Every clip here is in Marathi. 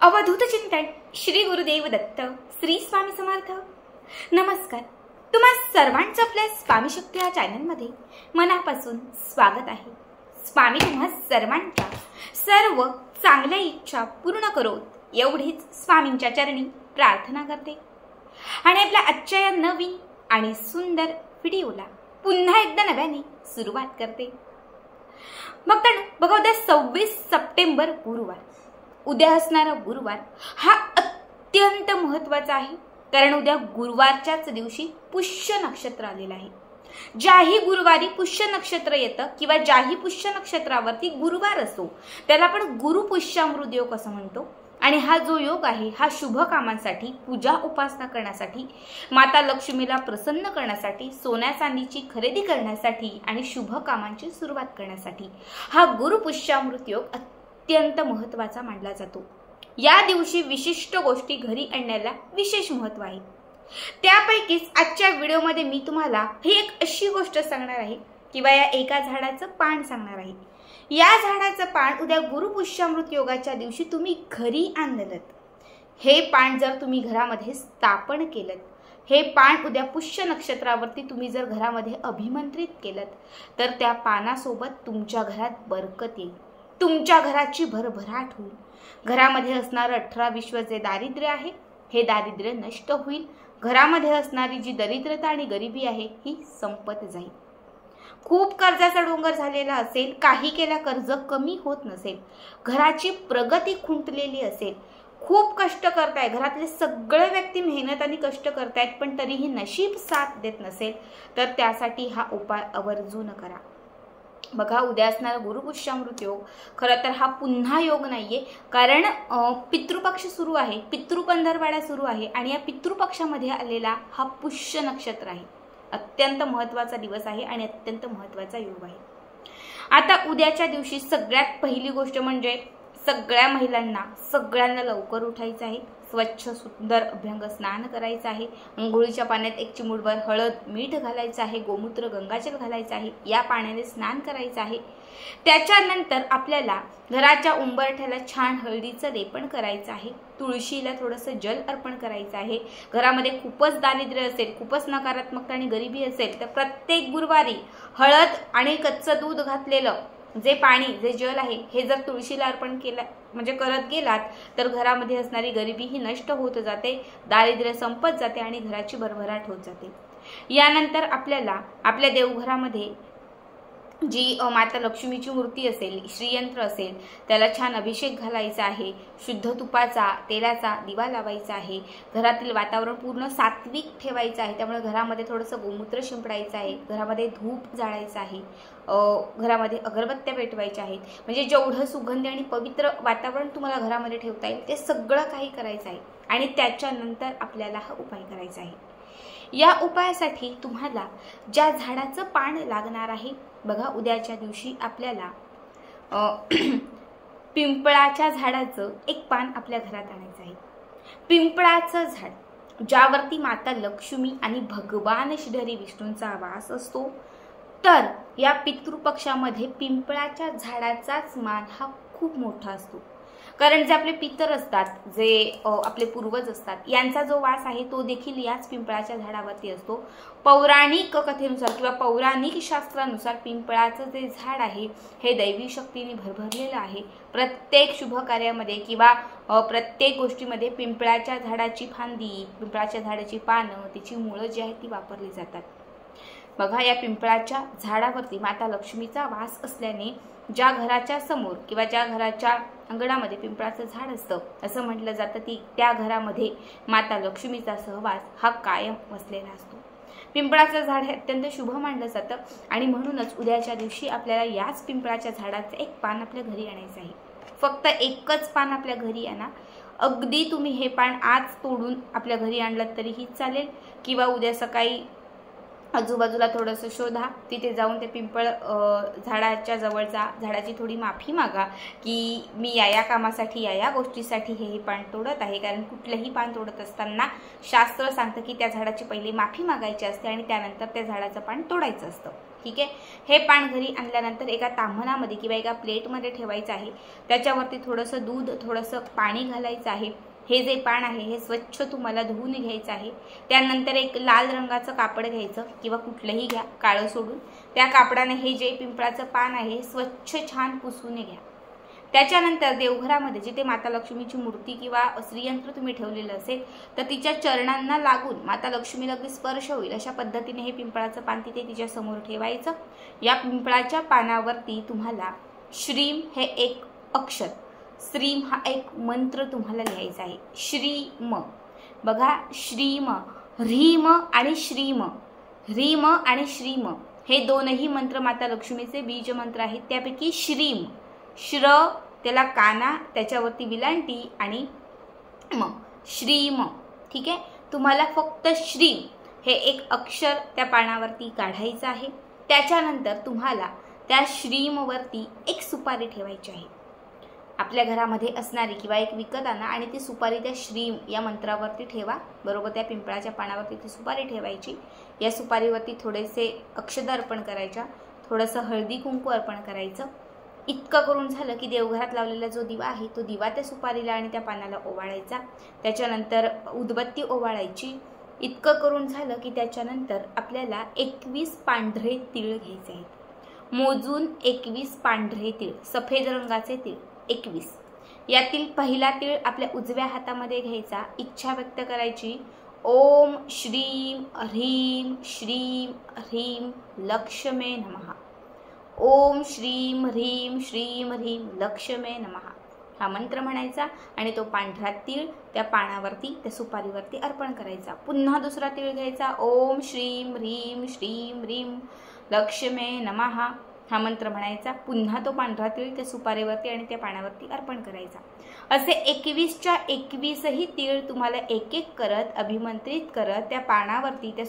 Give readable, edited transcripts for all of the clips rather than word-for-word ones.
अवधूत चिंतन श्री गुरुदेव दत्त श्री स्वामी समर्थ। नमस्कार, तुम्हा सर्वांचं आपल्या स्वामी शक्ती या चॅनलमध्ये मनापासून स्वागत आहे। स्वामी तुम्हा सर्वांच्या सर्व चांगल्या इच्छा पूर्ण करोत एवढीच स्वामींच्या चरणी प्रार्थना करते आणि आपल्या आजच्या या नवीन आणि सुंदर व्हिडिओला पुन्हा एकदा नव्याने सुरुवात करते। बघा उद्या 26 सप्टेंबर गुरुवार, उद्या असणारा गुरुवार हा अत्यंत महत्त्वाचा आहे, कारण उद्या गुरुवारच्याच दिवशी पुष्य नक्षत्र आलेलं आहे। ज्याही गुरुवारी पुष्य नक्षत्र येतं किंवा ज्याही पुष्य नक्षत्रावरती गुरुवार असतो त्याला आपण गुरुपुष्यामृत योग असं म्हणतो। आणि हा जो योग आहे हा शुभ कामांसाठी, पूजा उपासना करण्यासाठी, माता लक्ष्मीला प्रसन्न करण्यासाठी, सोन्या चांदीची खरेदी करण्यासाठी आणि शुभ कामांची सुरुवात करण्यासाठी हा गुरुपुष्यामृत योग अत्यंत महत्त्वाचा मानला जातो। या दिवशी विशिष्ट गोष्टी घरी आणण्याला विशेष महत्त्व आहे। त्यापैकीच आजच्या व्हिडिओमध्ये मी तुम्हाला ही एक अशी गोष्ट सांगणार आहे किंवा या एका झाडाचं पान सांगणार आहे। या झाडाचं पान उद्या गुरुपुष्यामृत योगाच्या दिवशी तुम्ही घरी आणलं, हे पान जर तुम्ही घरामध्ये स्थापन केलं, हे पान उद्या पुष्य नक्षत्रावरती तुम्ही जर घरामध्ये अभिमंत्रित केलं तर त्या पानासोबत तुमच्या घरात बरकत येईल, तुमच्या घराची भरभराट होईल। घरामध्ये असणारं 18-20 जे दारिद्र्य आहे हे दारिद्र्य नष्ट होईल। घरामध्ये असणारी जी दरिद्रता आणि गरिबी आहे ही संपत जाईल। खूप कर्जाचा डोंगर झालेला असेल, काही केला कर्ज कमी होत नसेल, घराची प्रगती खुंटलेली असेल, खूप कष्ट करताय, घरातले सगळे व्यक्ती मेहनत आणि कष्ट करतायत पण तरीही नशीब साथ देत नसेल तर त्यासाठी हा उपाय आवर्जून करा। बघा उद्या असणारा गुरुपुष्यामृत योग खरं तर हा पुन्हा योग नाहीये, कारण पितृपक्ष सुरू आहे, पितृपंधरवाडा सुरू आहे आणि या पितृपक्षामध्ये आलेला हा पुष्य नक्षत्र आहे। अत्यंत महत्त्वाचा दिवस आहे आणि अत्यंत महत्त्वाचा योग आहे। आता उद्याच्या दिवशी सगळ्यात पहिली गोष्ट म्हणजे सगळ्या महिलांना सगळ्यांना लवकर उठायचं आहे, स्वच्छ सुंदर अभ्यंग स्नान करायचं आहे, अंघोळीच्या पाण्यात 1 चिमूटभर हळद मीठ घालायचं आहे, गोमूत्र गंगाजल घालायचं आहे, या पाण्याने स्नान करायचं आहे। त्याच्यानंतर आपल्याला घराच्या उंबरठ्याला छान हळदीचं लेपन करायचं आहे, तुळशीला थोडंसं जल अर्पण करायचं आहे। घरामध्ये खूपच दारिद्र्य असेल, खूपच नकारात्मकता आणि गरिबी असेल तर प्रत्येक गुरुवारी हळद आणि कच्चं दूध घातलेलं जे पाणी, जे जल आहे हे जर तुळशीला अर्पण केलं म्हणजे करत गेलात तर घरामध्ये असणारी गरिबी ही नष्ट होत जाते, दारिद्र्य संपत जाते आणि घराची भरभराट होत जाते। यानंतर आपल्याला आपल्या देवघरामध्ये जी माता लक्ष्मीची मूर्ती असेल, श्रीयंत्र असेल त्याला छान अभिषेक घालायचा आहे, शुद्ध तुपाचा तेलाचा दिवा लावायचा आहे। घरातील वातावरण पूर्ण सात्विक ठेवायचं आहे, त्यामुळे घरामध्ये थोडंसं गोमूत्र शिंपडायचं आहे, घरामध्ये धूप जाळायचं आहे, घरामध्ये अगरबत्त्या पेटवायच्या आहेत। म्हणजे जेवढं सुगंधी आणि पवित्र वातावरण तुम्हाला घरामध्ये ठेवता येईल ते सगळं काही करायचं आहे आणि त्याच्यानंतर आपल्याला हा उपाय करायचा आहे। या उपायासाठी तुम्हाला ज्या झाडाचं पान लागणार आहे, बघा उद्याच्या दिवशी आपल्याला पिंपळाच्या झाडाचं एक पान आपल्या घरात आणायचं आहे। पिंपळाचं झाड ज्यावरती माता लक्ष्मी आणि भगवान श्रीहरी विष्णूंचा वास असतो, तर या पितृपक्षामध्ये पिंपळाच्या झाडाचाच मान हा खूप मोठा असतो, कारण जे आपले पितर असतात, जे आपले पूर्वज असतात यांचा जो वास आहे तो देखील याच पिंपळाच्या झाडावरती असतो। पौराणिक कथेनुसार किंवा पौराणिक शास्त्रानुसार पिंपळाचं जे झाड आहे हे दैवी शक्तीने भरभरलेलं आहे। प्रत्येक शुभ कार्यामध्ये किंवा प्रत्येक गोष्टीमध्ये पिंपळाच्या झाडाची फांदी, पिंपळाच्या झाडाची पानं, तिची मुळं जी आहेत ती वापरली जातात। बघा या पिंपळाच्या झाडावरती माता लक्ष्मीचा वास असल्याने ज्या घराच्या समोर किंवा ज्या घराच्या अंगणामध्ये पिंपळाचं झाड असतं असं म्हटलं जातं की त्या घरामध्ये माता लक्ष्मीचा सहवास हा कायम वसलेला असतो। पिंपळाचं झाड हे अत्यंत शुभ मानलं जातं आणि म्हणूनच उद्याच्या दिवशी आपल्याला याच पिंपळाच्या झाडाचं एक पान आपल्या घरी आणायचं आहे। फक्त एकच पान आपल्या घरी आणा। अगदी तुम्ही हे पान आज तोडून आपल्या घरी आणलं तरीही चालेल किंवा उद्या सकाळी आजूबाजूला थोडंसं शोधा, तिथे जाऊन ते पिंपळ झाडाच्या जवळचा झाडाची थोडी माफी मागा की मी या कामासाठी या गोष्टीसाठी हे पान तोडत आहे, कारण कुठलंही पान तोडत असताना शास्त्र सांगतं की त्या झाडाची पहिली माफी मागायची असते आणि त्यानंतर त्या झाडाचं पान तोडायचं असतं। ठीक आहे. हे पान घरी आणल्यानंतर एका ताम्हणामध्ये किंवा एका प्लेटमध्ये ठेवायचं आहे. त्याच्यावरती थोडंसं दूध, थोडंसं पाणी घालायचं आहे. हे जे पान आहे हे स्वच्छ तुम्हाला धुवून घ्यायचं आहे. त्यानंतर एक लाल रंगाचं कापड घ्यायचं किंवा कुठलंही घ्या, काळं सोडून. त्या कापडाने हे जे पिंपळाचं पान आहे हे स्वच्छ छान पुसून घ्या. त्याच्यानंतर देवघरामध्ये जिथे माता लक्ष्मीची मूर्ती किंवा श्रीयंत्र तुम्ही ठेवलेलं असेल तर तिच्या चरणांना लागून माता लक्ष्मीला अगदी स्पर्श होईल अशा पद्धतीने हे पिंपळाचं पान तिथे तिच्या समोर ठेवायचं. या पिंपळाच्या पानावरती तुम्हाला श्रीम हे एक अक्षर, श्रीम हा एक मंत्र तुम्हाला लिहायचा आहे. श्रीम, बघा श्रीम, ह्रीम आणि श्रीम, ह्रीम आणि श्रीम हे दोनही मंत्र माता लक्ष्मीचे बीज मंत्र आहेत. त्यापैकी श्रीम, श्र त्याला काना, त्याच्यावरती विलांटी आणि म, श्रीम. ठीक आहे. तुम्हाला फक्त श्रीम हे एक अक्षर त्या पानावरती काढायचं आहे. त्याच्यानंतर तुम्हाला त्या श्रीमवरती एक सुपारी ठेवायची आहे. आपल्या घरामध्ये असणारी किंवा एक विकत आणा आणि ती सुपारी त्या श्रीम या मंत्रावरती ठेवा. बरोबर त्या पिंपळाच्या पानावरती ती सुपारी ठेवायची. या सुपारीवरती थोडेसे अक्षता अर्पण करायच्या, थोडंसं हळदी कुंकू अर्पण करायचं. इतकं करून झालं की देवघरात लावलेला जो दिवा आहे तो दिवा त्या सुपारीला आणि त्या पानाला ओवाळायचा. त्याच्यानंतर उदबत्ती ओवाळायची. इतकं करून झालं की त्याच्यानंतर आपल्याला 21 पांढरे तीळ घ्यायचे आहेत. मोजून 21 पांढरे तीळ, सफेद रंगाचे तीळ 21. यातील पहिला तीळ आपल्या उजव्या हातामध्ये घ्यायचा. इच्छा व्यक्त करायची, ओम श्रीम ह्रीम श्रीम ह्रीम लक्ष्मे नमः. ओम श्रीम ह्रीम श्रीम ह्रीम लक्ष्मे नमः हा मंत्र म्हणायचा आणि तो पांढरा तीळ त्या पानावरती, त्या सुपारीवरती अर्पण करायचा. पुन्हा दुसरा तीळ घ्यायचा. ओम श्रीम ह्रीम श्रीम ह्रीम लक्ष्मे नमः हा मंत्र म्हणायचा. पुन्हा तो पांढरा तीळ त्या सुपारीवरती आणि त्या पानावरती अर्पण करायचा. असे 21च्या 21ही तीळ तुम्हाला एक एक करत, अभिमंत्रित करत त्या पानावरती, त्या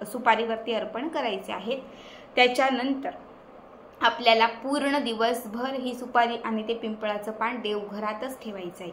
सुपारीवरती अर्पण करायचे आहेत. त्याच्यानंतर आपल्याला पूर्ण दिवसभर ही सुपारी आणि ते पिंपळाचं पान देवघरातच ठेवायचं आहे.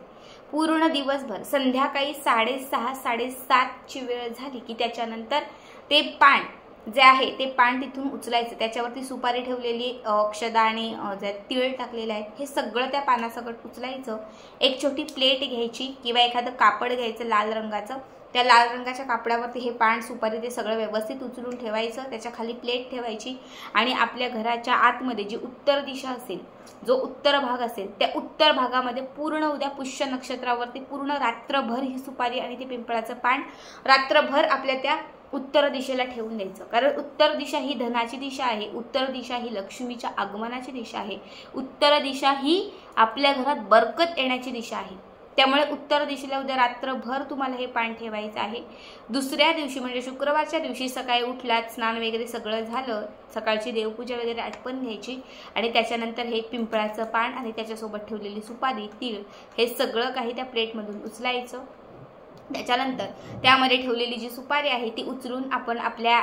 पूर्ण दिवसभर. संध्याकाळी 6:30 7:30ची वेळ झाली की त्याच्यानंतर ते पान जे आहे ते पान तिथून उचलायचं. त्याच्यावरती सुपारी ठेवलेली, अक्षदा आणि जे तीळ टाकलेले आहेत हे सगळं त्या पानासकट उचलायचं. एक छोटी प्लेट घ्यायची किंवा एखादं कापड घ्यायचं लाल रंगाचं. त्या लाल रंगाच्या कापडावरती हे पान, सुपारी ते सगळं व्यवस्थित उचलून ठेवायचं. त्याच्या खाली प्लेट ठेवायची आणि आपल्या घराच्या आतमध्ये जी उत्तर दिशा असेल, जो उत्तर भाग असेल, त्या उत्तर भागामध्ये पूर्ण उद्या पुष्य नक्षत्रावरती पूर्ण रात्रभर ही सुपारी आणि ते पिंपळाचं पान रात्रभर आपल्या त्या उत्तर दिशेला ठेवून द्यायचं. कारण उत्तर दिशा ही धनाची दिशा आहे. उत्तर दिशा ही लक्ष्मीच्या आगमनाची दिशा आहे. उत्तर दिशा ही आपल्या घरात बरकत येण्याची दिशा आहे. त्यामुळे उत्तर दिशेला उद्या रात्रभर तुम्हाला हे पान ठेवायचं आहे. दुसऱ्या दिवशी म्हणजे शुक्रवारच्या दिवशी सकाळी उठलात, स्नान वगैरे सगळं झालं, सकाळची देवपूजा वगैरे आटपण घ्यायची आणि त्याच्यानंतर हे पिंपळाचं पान आणि त्याच्यासोबत ठेवलेली सुपारी, तीळ हे सगळं काही त्या प्लेटमधून उचलायचं. त्याच्यानंतर त्यामध्ये ठेवलेली जी सुपारी आहे ती उचलून आपण आपल्या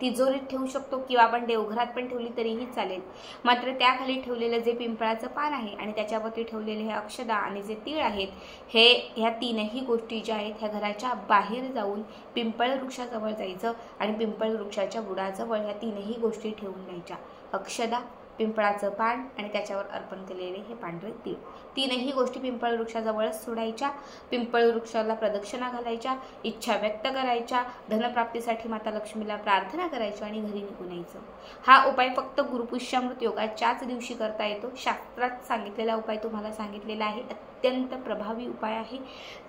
तिजोरीत ठेवू शकतो किंवा आपण देवघरात पण ठेवली तरीही चालेल. मात्र त्याखाली ठेवलेलं जे पिंपळाचं पान आहे आणि त्याच्यावरती ठेवलेले हे अक्षदा आणि जे तीळ आहेत, हे ह्या तीनही गोष्टी ज्या आहेत ह्या घराच्या बाहेर जाऊन पिंपळ वृक्षाजवळ जायचं आणि पिंपळ वृक्षाच्या बुडाजवळ ह्या तीनही गोष्टी ठेवून द्यायच्या. अक्षदा, पिंपळाचं पान आणि त्याच्यावर अर्पण केलेले हे पांढरे तीळ, तीनही गोष्टी पिंपळ वृक्षाजवळच सोडायच्या. पिंपळ वृक्षाला प्रदक्षिणा घालायच्या, इच्छा व्यक्त करायच्या, धनप्राप्तीसाठी माता लक्ष्मीला प्रार्थना करायची आणि घरी निघून यायचं. हा उपाय फक्त गुरुपुष्यामृत योगाच्याच दिवशी करता येतो. शास्त्रात सांगितलेला उपाय तुम्हाला सांगितलेला आहे. अत्यंत प्रभावी उपाय आहे.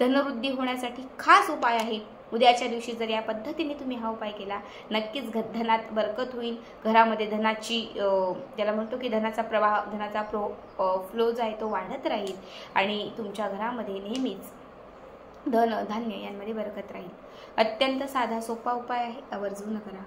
धनवृद्धी होण्यासाठी खास उपाय आहे. उद्याच्या दिवशी जर या पद्धतीने तुम्ही हा उपाय केला नक्कीच धनात बरकत होईल. घरामध्ये धनाची ज्याला म्हणतो की धनाचा प्रवाह, धनाचा फ्लो जो आहे तो वाढत राहील आणि तुमच्या घरामध्ये नेहमीच धन, धान्य यांमध्ये बरकत राहील. अत्यंत साधा सोपा उपाय आहे. आवर्जून करा.